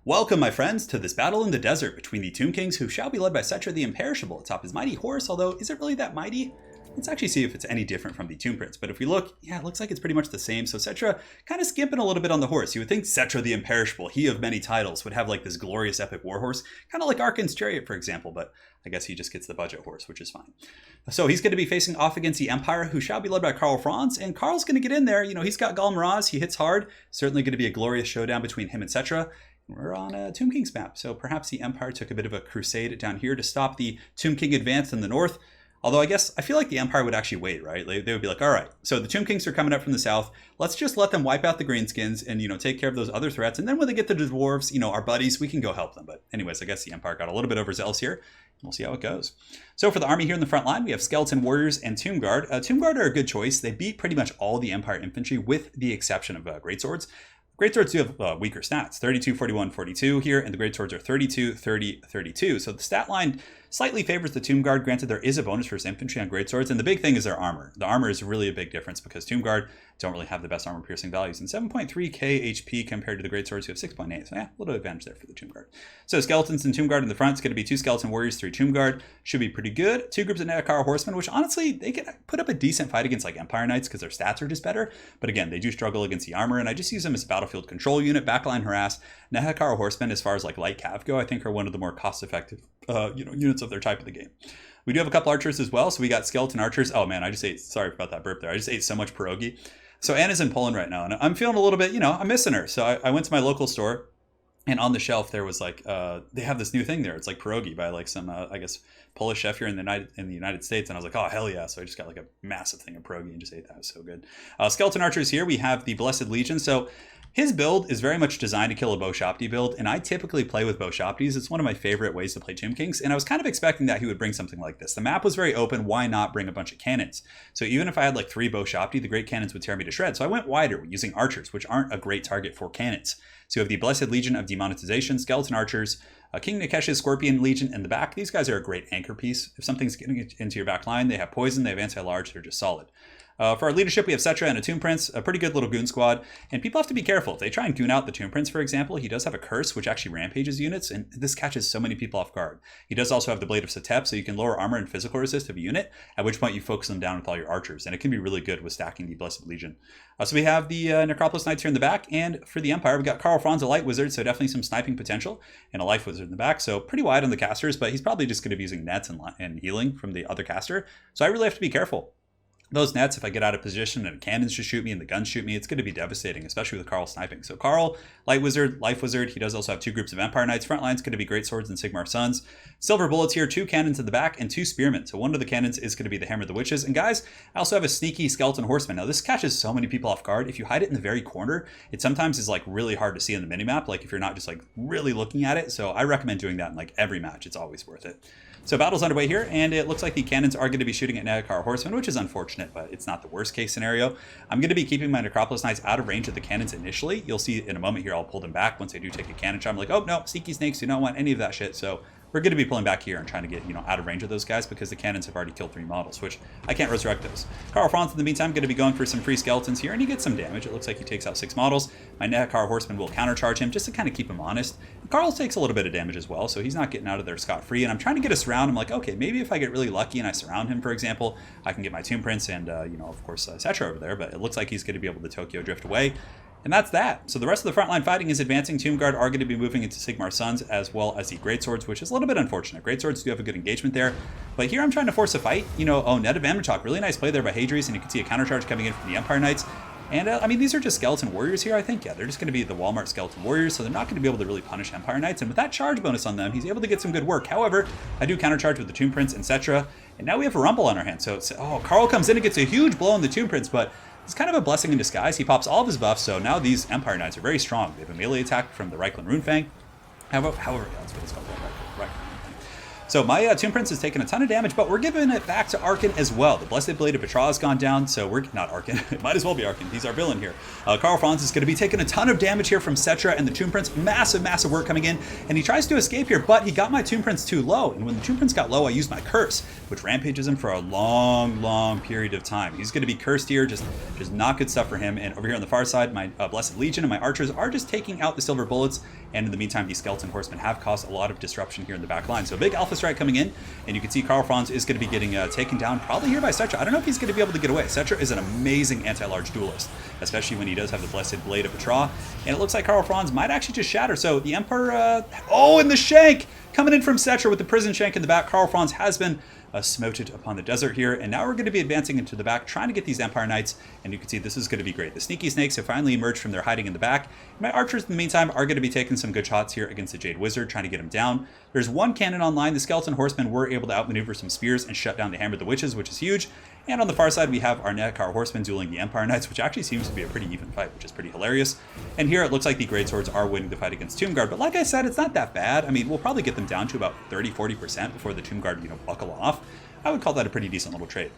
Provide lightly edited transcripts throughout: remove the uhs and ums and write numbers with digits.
Welcome, my friends, to this battle in the desert between the Tomb Kings, who shall be led by Cetra the Imperishable atop his mighty horse, although is it really that mighty? Let's actually see if it's any different from the Tomb Prince, but if we look, yeah, it looks like it's pretty much the same. So Cetra kind of skimping a little bit on the horse. You would think Cetra the Imperishable, he of many titles, would have like this glorious epic warhorse, kind of like Arkan's Chariot, for example, but I guess he just gets the budget horse, which is fine. So he's going to be facing off against the Empire, who shall be led by Karl Franz, and Karl's going to get in there. You know, he's got Gal Maraz, he hits hard. Certainly going to be a glorious showdown between him and Cetra. We're on a Tomb King's map, so perhaps the Empire took a bit of a crusade down here to stop the Tomb King advance in the north. Although I feel like the Empire would actually wait, right? They would be like, all right, so the Tomb Kings are coming up from the south. Let's just let them wipe out the Greenskins and, take care of those other threats. And then when they get to the dwarves, our buddies, we can go help them. But anyways, I guess the Empire got a little bit overzealous here. We'll see how it goes. So for the army here in the front line, we have Skeleton Warriors and Tomb Guard. Tomb Guard are a good choice. They beat pretty much all the Empire infantry with the exception of Greatswords. Greatswords do have weaker stats, 32, 41, 42 here, and the Greatswords are 32, 30, 32. So the stat line slightly favors the Tomb Guard. Granted, there is a bonus for his infantry on Greatswords, and the big thing is their armor. The armor is really a big difference because Tomb Guard don't really have the best armor piercing values. And 7.3k HP compared to the Greatswords, who have 6.8. So yeah, a little advantage there for the Tomb Guard. So Skeletons and Tomb Guard in the front. It's going to be 2 Skeleton Warriors, 3 Tomb Guard. Should be pretty good. 2 groups of Nekar Horsemen, which honestly, they can put up a decent fight against like Empire Knights because their stats are just better. But again, they do struggle against the armor, and I just use them as a battlefield control unit, backline harass. Nekar Horsemen, as far as like light cav go, I think are one of the more cost-effective units of their type of the game. We do have a couple archers as well. So we got skeleton archers. Oh man, I just ate, sorry about that burp there. I just ate so much pierogi. So Anna's in Poland right now, and I'm feeling a little bit, I'm missing her. So I went to my local store, and on the shelf there was like, they have this new thing there. It's like pierogi by like some, I guess, Polish chef here in the United States. And I was like, oh, hell yeah. So I just got like a massive thing of pierogi and just ate that. It was so good. Skeleton archers here, we have the Blessed Legion. So his build is very much designed to kill a Bow Shopti build, and I typically play with Bow Shoptis. It's one of my favorite ways to play Tomb Kings, and I was kind of expecting that he would bring something like this. The map was very open. Why not bring a bunch of cannons? So even if I had like 3 Bow Shopti, the great cannons would tear me to shreds. So I went wider using archers, which aren't a great target for cannons. So you have the Blessed Legion of Demonetization, Skeleton Archers, King Nikesh's Scorpion Legion in the back. These guys are a great anchor piece. If something's getting into your back line, they have poison, they have anti-large, they're just solid. For our leadership, we have Cetra and a Tomb Prince, a pretty good little goon squad. And people have to be careful. If they try and goon out the Tomb Prince, for example, he does have a curse, which actually rampages units, and this catches so many people off guard. He does also have the Blade of Setep, so you can lower armor and physical resist of a unit, at which point you focus them down with all your archers, and it can be really good with stacking the Blessed Legion. So we have the Necropolis Knights here in the back, and for the Empire, we got Karl Franz, a Light Wizard, so definitely some sniping potential, and a Life Wizard in the back, so pretty wide on the casters, but he's probably just going to be using nets and healing from the other caster, so I really have to be careful. Those nets, if I get out of position and the cannons just shoot me and the guns shoot me, it's going to be devastating, especially with Karl sniping. So Karl, Light Wizard, Life Wizard, he does also have 2 groups of Empire Knights. Front line's going to be Great Swords and Sigmar Sons. Silver Bullets here, 2 cannons in the back, and 2 Spearmen. So one of the cannons is going to be the Hammer of the Witches. And guys, I also have a sneaky Skeleton Horseman. Now this catches so many people off guard. If you hide it in the very corner, it sometimes is like really hard to see in the minimap, like if you're not just like really looking at it. So I recommend doing that in like every match. It's always worth it. So battle's underway here, and it looks like the cannons are going to be shooting at Nekar Horsemen, which is unfortunate, but it's not the worst case scenario. I'm going to be keeping my Necropolis Knights out of range of the cannons initially. You'll see in a moment here, I'll pull them back once I do take a cannon shot. I'm like, oh no, sneaky snakes do not want any of that shit. So we're going to be pulling back here and trying to get, out of range of those guys because the cannons have already killed 3 models, which I can't resurrect those. Karl Franz, in the meantime, going to be going for some free skeletons here, and he gets some damage. It looks like he takes out 6 models. My Nekar Horseman will countercharge him just to kind of keep him honest. Karl takes a little bit of damage as well, so he's not getting out of there scot-free, and I'm trying to get a surround. I'm like, okay, maybe if I get really lucky and I surround him, for example, I can get my Tomb Prince and, of course, Cetra over there, but it looks like he's going to be able to Tokyo drift away. And that's that. So the rest of the frontline fighting is advancing. Tomb Guard are going to be moving into Sigmar Sons as well as the Greatswords, which is a little bit unfortunate. Greatswords do have a good engagement there. But here I'm trying to force a fight. Net Advantage Talk. Really nice play there by Hadrius, and you can see a countercharge coming in from the Empire Knights. And, these are just Skeleton Warriors here, I think. Yeah, they're just going to be the Walmart Skeleton Warriors, so they're not going to be able to really punish Empire Knights. And with that charge bonus on them, he's able to get some good work. However, I do countercharge with the Tomb Prince and Cetra, and now we have a Rumble on our hands. So, Karl comes in and gets a huge blow on the Tomb Prince, but it's kind of a blessing in disguise. He pops all of his buffs, so now these Empire Knights are very strong. They have a melee attack from the Reichland Runefang. However, that's what it's called. Reichland. So my Tomb Prince has taken a ton of damage, but we're giving it back to Arkan as well. The Blessed Blade of Petra has gone down, so we're not Arkan. It might as well be Arkan. He's our villain here. Karl Franz is going to be taking a ton of damage here from Cetra and the Tomb Prince. Massive, work coming in, and he tries to escape here, but he got my Tomb Prince too low, and when the Tomb Prince got low, I used my curse. which rampages him for a long period of time. He's going to be cursed here, just not good stuff for him. And over here on the far side, my Blessed Legion and my archers are just taking out the silver bullets, and in the meantime, these skeleton horsemen have caused a lot of disruption here in the back line. So a big alpha strike coming in, and you can see Karl Franz is going to be getting taken down probably here by Setra. I don't know if he's going to be able to get away. Setra is an amazing anti-large duelist, especially when he does have the Blessed Blade of Petra, and it looks like Karl Franz might actually just shatter. So the Emperor, oh, and the shank coming in from Setra with the prison shank in the back. Karl Franz has been smoted upon the desert here, and now we're going to be advancing into the back, trying to get these Empire Knights, and you can see this is going to be great. The sneaky snakes have finally emerged from their hiding in the back. My archers, in the meantime, are going to be taking some good shots here against the Jade Wizard, trying to get him down. There's one cannon online. The Skeleton Horsemen were able to outmaneuver some spears and shut down the Hammer of the Witches, which is huge. And on the far side, we have our Nekar Horsemen dueling the Empire Knights, which actually seems to be a pretty even fight, which is pretty hilarious. And here it looks like the Greatswords are winning the fight against Tomb Guard, but like I said, it's not that bad. I mean, we'll probably get them down to about 30-40% before the Tomb Guard, buckle off. I would call that a pretty decent little trade.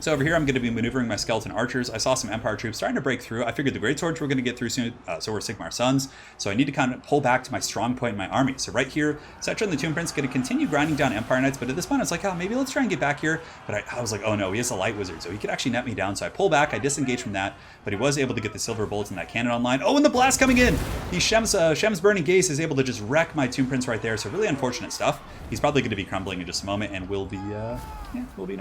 So over here, I'm going to be maneuvering my skeleton archers. I saw some Empire troops starting to break through. I figured the Greatswords were going to get through soon, so were Sigmar's sons. So I need to kind of pull back to my strong point in my army. So right here, Setra and the Tomb Prince going to continue grinding down Empire Knights, but at this point I was like, oh, maybe let's try and get back here. But I was like, oh no, he has a Light Wizard, so he could actually net me down. So I pull back, I disengage from that, but he was able to get the silver bullets in that cannon online. Oh, and the blast coming in! The Shem's Burning Gaze is able to just wreck my Tomb Prince right there, so really unfortunate stuff. He's probably going to be crumbling in just a moment and will be no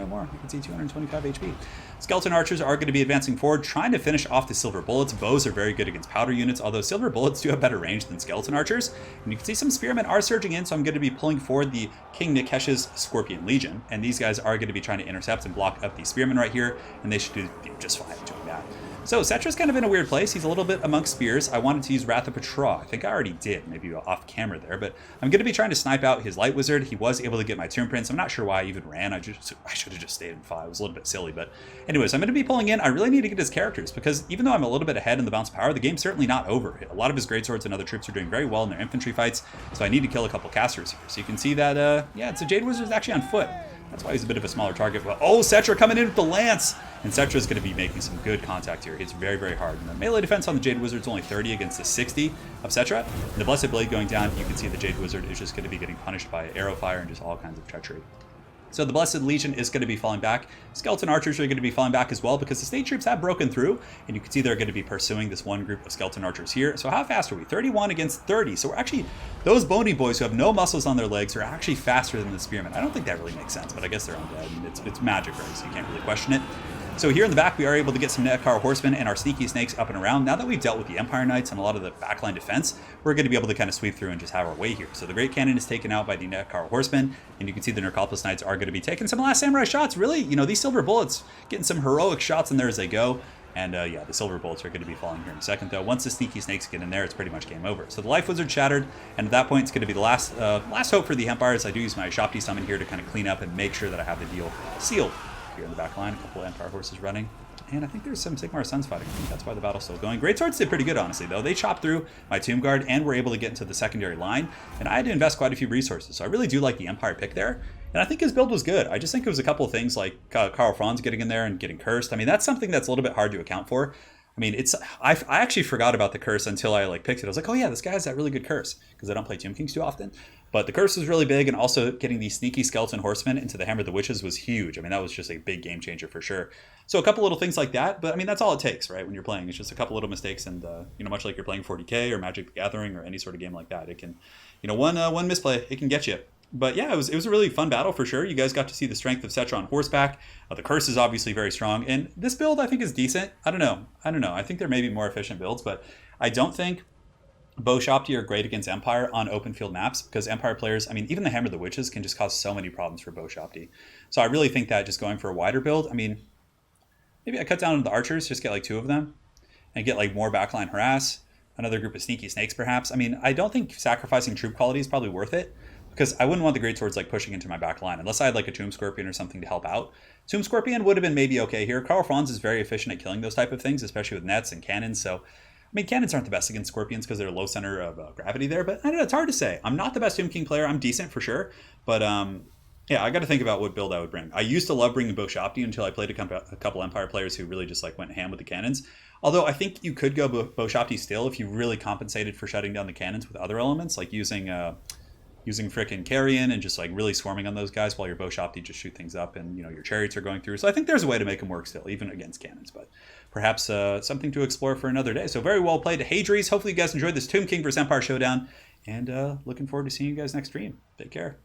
more. You can see 225 HP. Skeleton archers are going to be advancing forward, trying to finish off the silver bullets. Bows are very good against powder units, although silver bullets do have better range than skeleton archers. And you can see some spearmen are surging in, so I'm going to be pulling forward the King Nikesh's Scorpion Legion. And these guys are going to be trying to intercept and block up these spearmen right here, and they should do just fine doing that. So Setra's kind of in a weird place. He's a little bit amongst spears. I wanted to use Wrath of Petra. I think I already did, maybe off camera there, but I'm going to be trying to snipe out his Light Wizard. He was able to get my Tomb Prince. I'm not sure why I even ran. I should have just stayed in 5. It was a little bit silly, but anyways, I'm going to be pulling in. I really need to get his characters because even though I'm a little bit ahead in the bounce of power, the game's certainly not over. A lot of his Greatswords and other troops are doing very well in their infantry fights, so I need to kill a couple casters here. So you can see that, it's a Jade Wizard actually on foot. That's why he's a bit of a smaller target. Well, oh, Setra coming in with the lance! And Setra's going to be making some good contact here. It's very, very hard. And the melee defense on the Jade Wizard is only 30 against the 60 of Setra. And the Blessed Blade going down, you can see the Jade Wizard is just going to be getting punished by arrow fire and just all kinds of treachery. So the Blessed Legion is going to be falling back. Skeleton archers are going to be falling back as well because the state troops have broken through, and you can see they're going to be pursuing this one group of skeleton archers here. So how fast are we? 31 against 30. So we're actually, those bony boys who have no muscles on their legs are actually faster than the spearmen. I don't think that really makes sense, but I guess they're undead, and it's magic, right? So you can't really question it. So here in the back, we are able to get some Nekar Horsemen and our Sneaky Snakes up and around. Now that we've dealt with the Empire Knights and a lot of the backline defense, we're going to be able to kind of sweep through and just have our way here. So the Great Cannon is taken out by the Nekar Horsemen, and you can see the Nerkopolis Knights are going to be taking some Last Samurai shots. Really, these silver bullets, getting some heroic shots in there as they go. And yeah, the silver bullets are going to be falling here in a second, though. Once the Sneaky Snakes get in there, it's pretty much game over. So the Life Wizard shattered, and at that point, it's going to be the last hope for the Empires. I do use my Shopti Summon here to kind of clean up and make sure that I have the deal sealed. Here in the back line, a couple of Empire horses running. And I think there's some Sigmar Sons fighting. I think that's why the battle's still going. Greatswords did pretty good, honestly, though. They chopped through my Tomb Guard and were able to get into the secondary line. And I had to invest quite a few resources. So I really do like the Empire pick there. And I think his build was good. I just think it was a couple of things like Karl Franz getting in there and getting cursed. I mean, that's something that's a little bit hard to account for. I mean, I actually forgot about the curse until I picked it. I was like, oh yeah, this guy has that really good curse because I don't play Tomb Kings too often. But the curse was really big, and also getting these sneaky skeleton horsemen into the Hammer of the Witches was huge. I mean, that was just a big game changer for sure. So a couple little things like that, but I mean, that's all it takes, right? When you're playing, it's just a couple little mistakes, and much like you're playing 40K or Magic the Gathering or any sort of game like that, it can, one misplay, it can get you. But yeah, it was a really fun battle for sure. You guys got to see the strength of Setra on horseback. The curse is obviously very strong, and this build I think is decent. I don't know. I think there may be more efficient builds, but I don't think Bow Shopti are great against Empire on open field maps because Empire players, I mean, even the Hammer of the Witches can just cause so many problems for Bow Shopti. So I really think that just going for a wider build, I mean, maybe I cut down on the archers, just get 2 of them, and get more backline harass, another group of Sneaky Snakes perhaps. I mean, I don't think sacrificing troop quality is probably worth it, because I wouldn't want the Greatswords pushing into my back line, unless I had a Tomb Scorpion or something to help out. Tomb Scorpion would have been maybe okay here. Karl Franz is very efficient at killing those type of things, especially with nets and cannons, so I mean, cannons aren't the best against Scorpions because they're low center of gravity there, but I don't know, it's hard to say. I'm not the best Tomb King player. I'm decent for sure, but yeah, I got to think about what build I would bring. I used to love bringing Bow Shopti until I played a couple Empire players who really just went ham with the cannons. Although I think you could go Bow Shopti still if you really compensated for shutting down the cannons with other elements, like using using frickin' carrion and just like really swarming on those guys while your bow shop, you just shoot things up and your chariots are going through. So I think there's a way to make them work still, even against cannons, but perhaps something to explore for another day. So very well played, Hadries. Hopefully you guys enjoyed this Tomb King vs Empire showdown, and looking forward to seeing you guys next stream. Take care.